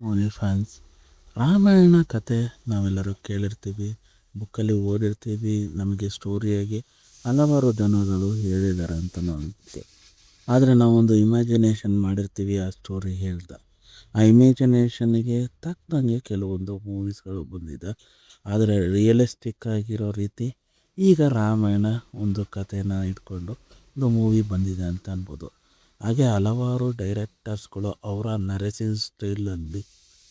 Movie fans. Ramayana ಕತೆ ನಾವೆಲ್ಲರೂ ಕೇಳಿರ್ತೀವಿ, ಬುಕ್ಕಲ್ಲಿ ಓದಿರ್ತೀವಿ. ನಮಗೆ ಸ್ಟೋರಿಯಾಗಿ ಹಲವಾರು ಜನಗಳು ಹೇಳಿದ್ದಾರೆ ಅಂತ ಅನಿಸುತ್ತೆ. ಆದರೆ ನಾವೊಂದು ಇಮ್ಯಾಜಿನೇಷನ್ ಮಾಡಿರ್ತೀವಿ ಆ ಸ್ಟೋರಿ ಹೇಳ್ದ. ಆ ಇಮ್ಯಾಜಿನೇಷನ್ಗೆ ತಕ್ಕಂಗೆ ಕೆಲವೊಂದು ಮೂವೀಸ್ಗಳು ಬಂದಿದೆ. ಆದರೆ ರಿಯಲಿಸ್ಟಿಕ್ ಆಗಿರೋ ರೀತಿ ಈಗ ರಾಮಾಯಣ ಒಂದು ಕಥೆನ ಇಟ್ಕೊಂಡು ಒಂದು ಮೂವಿ ಬಂದಿದೆ ಅಂತ ಅನ್ಬೋದು. ಹಾಗೆ ಹಲವಾರು ಡೈರೆಕ್ಟರ್ಸ್ಗಳು ಅವರ ನರೇಸಿವ್ ಸ್ಟೈಲಲ್ಲಿ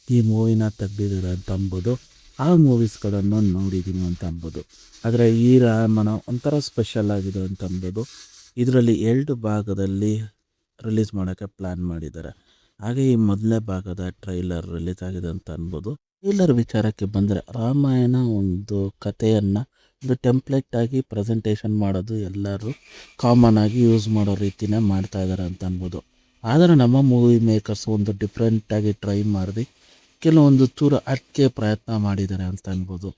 ಈ ಮೂವಿನ ತೆಗ್ದಿದ್ದಾರೆ ಅಂತ ಅನ್ಬೋದು. ಆ ಮೂವೀಸ್ಗಳನ್ನು ನೋಡಿದ್ದೀನಿ ಅಂತ ಅನ್ಬೋದು. ಆದರೆ ಈ ರಾಮಾಯಣ ಒಂಥರ ಸ್ಪೆಷಲ್ ಆಗಿದೆ ಅಂತ ಅನ್ಬೋದು. ಇದರಲ್ಲಿ 2 ಭಾಗದಲ್ಲಿ ರಿಲೀಸ್ ಮಾಡೋಕ್ಕೆ ಪ್ಲ್ಯಾನ್ ಮಾಡಿದ್ದಾರೆ. ಹಾಗೆ ಈ ಮೊದಲನೇ ಭಾಗದ ಟ್ರೈಲರ್ ರಿಲೀಸ್ ಆಗಿದೆ ಅಂತ ಅನ್ಬೋದು. ಟ್ರೈಲರ್ ವಿಚಾರಕ್ಕೆ ಬಂದರೆ, ರಾಮಾಯಣ ಒಂದು ಕಥೆಯನ್ನು ಒಂದು ಟೆಂಪ್ಲೇಟ್ ಆಗಿ ಪ್ರೆಸೆಂಟೇಷನ್ ಮಾಡೋದು ಎಲ್ಲರೂ ಕಾಮನ್ ಆಗಿ ಯೂಸ್ ಮಾಡೋ ರೀತಿನೇ ಮಾಡ್ತಾ ಇದ್ದಾರೆ ಅಂತ ಅನ್ಬೋದು. ಆದರೆ ನಮ್ಮ ಮೂವಿ ಮೇಕರ್ಸ್ ಒಂದು ಡಿಫ್ರೆಂಟಾಗಿ ಟ್ರೈ ಮಾಡಿ ಕೆಲವೊಂದು ಚೂರು ಅದಕ್ಕೆ ಪ್ರಯತ್ನ ಮಾಡಿದ್ದಾರೆ ಅಂತ ಅನ್ಬೋದು.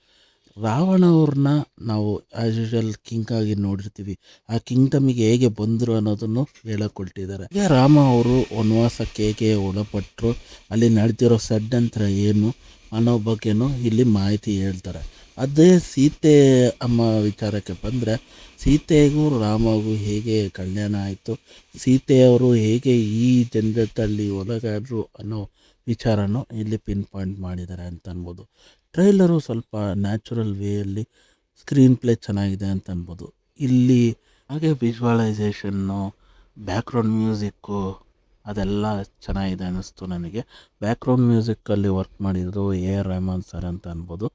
ರಾವಣ ಅವ್ರನ್ನ ನಾವು ಆ್ಯಸ್ ಯೂಶುವಲ್ ಕಿಂಗ್ ಆಗಿ ನೋಡಿರ್ತೀವಿ. ಆ ಕಿಂಗ್ಡಮಿಗೆ ಹೇಗೆ ಬಂದರು ಅನ್ನೋದನ್ನು ಹೇಳಿಕೊಟ್ಟಿದ್ದಾರೆ. ಈಗ ರಾಮ ಅವರು ವನವಾಸಕ್ಕೆ ಹೇಗೆ ಒಳಪಟ್ಟರು, ಅಲ್ಲಿ ನಡೆದಿರೋ ಷಡ್ಯಂತ್ರ ಏನು ಅನ್ನೋ ಬಗ್ಗೆನೂ ಇಲ್ಲಿ ಮಾಹಿತಿ ಹೇಳ್ತಾರೆ. ಅದೇ ಸೀತೆ ಅಮ್ಮ ವಿಚಾರಕ್ಕೆ ಬಂದರೆ, ಸೀತೆಗೂ ರಾಮಗೂ ಹೇಗೆ ಕಲ್ಯಾಣ ಆಯಿತು, ಸೀತೆಯವರು ಹೇಗೆ ಈ ಜಂಜತ್ತಲ್ಲಿ ಒಳಗಾದರು ಅನ್ನೋ ವಿಚಾರನೂ ಇಲ್ಲಿ ಪಿನ್ ಪಾಯಿಂಟ್ ಮಾಡಿದ್ದಾರೆ ಅಂತ ಅನ್ಬೋದು. ಟ್ರೈಲರು ಸ್ವಲ್ಪ ನ್ಯಾಚುರಲ್ ವೇಯಲ್ಲಿ ಸ್ಕ್ರೀನ್ ಪ್ಲೇ ಚೆನ್ನಾಗಿದೆ ಅಂತ ಅನ್ಬೋದು ಇಲ್ಲಿ. ಹಾಗೆ ವಿಜುವಲೈಸೇಷನ್ನು, ಬ್ಯಾಕ್ಗ್ರೌಂಡ್ ಮ್ಯೂಸಿಕ್ಕು ಅದೆಲ್ಲ ಚೆನ್ನಾಗಿದೆ ಅನ್ನಿಸ್ತು ನನಗೆ. ಬ್ಯಾಕ್ಗ್ರೌಂಡ್ ಮ್ಯೂಸಿಕ್ಕಲ್ಲಿ ವರ್ಕ್ ಮಾಡಿದ್ರು AR ರೆಹಮಾನ್ ಸರ್ ಅಂತ ಅನ್ಬೋದು.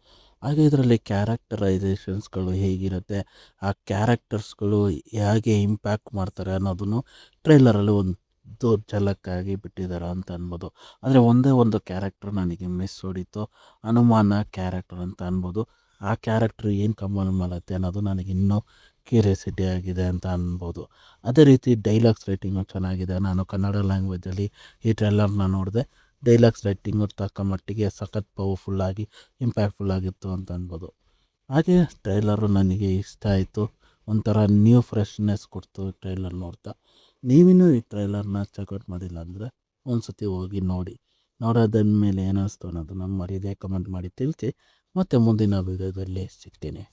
ಹಾಗೆ ಇದರಲ್ಲಿ ಕ್ಯಾರೆಕ್ಟರೈಸೇಷನ್ಸ್ಗಳು ಹೇಗಿರುತ್ತೆ, ಆ ಕ್ಯಾರೆಕ್ಟರ್ಸ್ಗಳು ಹೇಗೆ ಇಂಪ್ಯಾಕ್ಟ್ ಮಾಡ್ತಾರೆ ಅನ್ನೋದನ್ನು ಟ್ರೈಲರಲ್ಲಿ ಒಂದು ಝಲಕ್ಕಾಗಿ ಬಿಟ್ಟಿದ್ದಾರೆ ಅಂತ ಅನ್ಬೋದು. ಆದರೆ ಒಂದೇ ಒಂದು ಕ್ಯಾರೆಕ್ಟರ್ ನನಗೆ ಮಿಸ್ ಹೊಡಿತು, ಹನುಮಾನ ಕ್ಯಾರೆಕ್ಟರ್ ಅಂತ ಅನ್ಬೋದು. ಆ ಕ್ಯಾರೆಕ್ಟ್ರ್ ಏನು ಕಮಾಲ್ ಮಾಡುತ್ತೆ ಅನ್ನೋದು ನನಗೆ ಇನ್ನೂ ಕ್ಯೂರಿಯಾಸಿಟಿ ಆಗಿದೆ ಅಂತ ಅನ್ಬೋದು. ಅದೇ ರೀತಿ ಡೈಲಾಗ್ಸ್ ರೈಟಿಂಗು ಚೆನ್ನಾಗಿದೆ. ನಾನು ಕನ್ನಡ ಲ್ಯಾಂಗ್ವೇಜಲ್ಲಿ ಈ ಟ್ರೈಲರ್ನ ನೋಡಿದೆ. ಡೈಲಾಗ್ಸ್ ರೈಟಿಂಗು ತಕ್ಕ ಮಟ್ಟಿಗೆ ಸಖತ್ ಪವರ್ಫುಲ್ಲಾಗಿ ಇಂಪ್ಯಾಕ್ಟ್ಫುಲ್ಲಾಗಿತ್ತು ಅಂತ ಅನ್ಬೋದು. ಹಾಗೆ ಟ್ರೈಲರು ನನಗೆ ಇಷ್ಟ ಆಯಿತು. ಒಂಥರ ನ್ಯೂ ಫ್ರೆಶ್ನೆಸ್ ಕೊಡ್ತು ಟ್ರೈಲರ್ ನೋಡ್ತಾ. ನೀವಿನ್ನೂ ಈ ಟ್ರೈಲರ್ನ ಚೆಕ್ಔಟ್ ಮಾಡಿಲ್ಲ ಅಂದರೆ ಒಂದು ಸತಿ ಹೋಗಿ ನೋಡಿ. ನೋಡೋದಾದ್ಮೇಲೆ ಏನಿಸ್ತು ಅನ್ನೋದನ್ನು ಮರೀದೆ ಕಮೆಂಟ್ ಮಾಡಿ ತಿಳಿಸಿ. ಮತ್ತು ಮುಂದಿನ ವೀಡಿಯೋದಲ್ಲಿ ಸಿಗ್ತೀನಿ.